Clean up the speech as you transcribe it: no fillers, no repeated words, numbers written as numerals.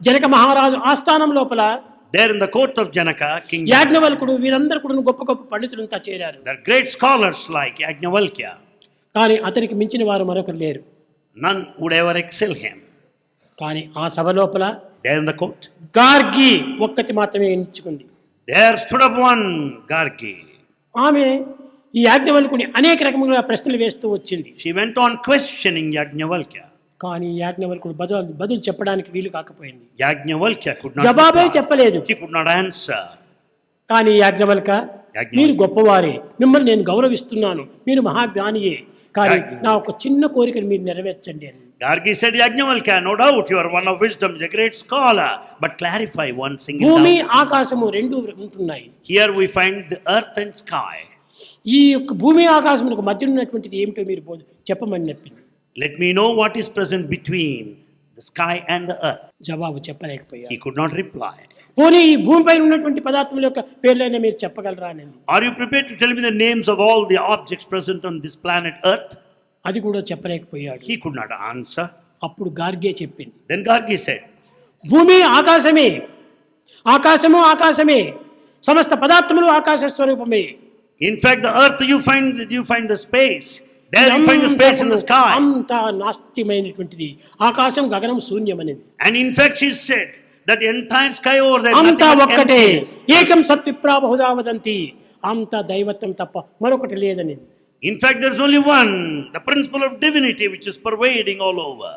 జనక మహారాజు ఆస్థానం లోపల there in the court of Janaka, King యాజ్ఞవల్కుడు వీరందరూ కూడా గొప్ప గొప్ప పండితులంతా చేరారు. there are great scholars like Yajnavalkya. కానీ అతనికి మించిన వారు మరొకరు లేరు. None would ever excel him. కానీ ఆ సభ లోపల There in the court, Gargi ఒక్కటి మాత్రమే ఎంచుకుంది. there stood up one Gargi. ఆమె ఈ యాజ్ఞవల్కుని అనేక రకములుగా ప్రశ్నలు వేస్తూ వచ్చింది. She went on questioning Yajnavalkya. కానీ యాజ్ఞవల్కుడు బదులు చెప్పడానికి వీలు కాకపోయింది. Yajnavalkya could not జవాబే reply. చెప్పలేదు. He could not answer. కానీ యాజ్ఞవల్క మీరు గొప్పవారే, మిమ్మల్ని నేను గౌరవిస్తున్నాను, మీరు మహాజ్ఞానియే, కానీ నా ఒక చిన్న కోరికను మీరు నెరవేర్చండి అని. Gargi said, Yajnavalkya, no doubt you are one of wisdom, a great scholar, but clarify one single భూమి doubt. ఆకాశము రెండు ఉంటున్నాయి. Here we find the earth and sky. ఈ యొక్క భూమి ఆకాశములకు మధ్య ఉన్నటువంటిది ఏమిటో మీరు చెప్పమని చెప్పింది. Let me know what is present between the sky and the earth. జవాబు చెప్పలేకపోయారు. He could not reply. పోనీ ఈ భూమిపై ఉన్నటువంటి పదార్థముల యొక్క పేర్లైనా మీరు చెప్పగలరా అని. Are you prepared to tell me the names of all the objects present on this planet earth? అది కూడా చెప్పలేకపోయాడు. He could not answer. అప్పుడు గార్గే చెప్పింది. Then Gargi said, భూమి ఆకాశమే, ఆకాశము ఆకాశమే, సమస్త పదార్థములు ఆకాశ స్వరూపమే. in fact the earth you find the space. There you find the space in the sky. అంతా నాస్తిమైనటువంటిది, ఆకాశం గగనం శూన్యమనేది. And in fact she said that the entire sky over there అంతా nothing but ఒక్కటే, emptiness. ఏకం సత్విప్రా బహుధా వదంతి, అంతా దైవత్వం తప్ప మరొకటి లేదనేది. In fact there is only one, the principle of divinity which is pervading all over.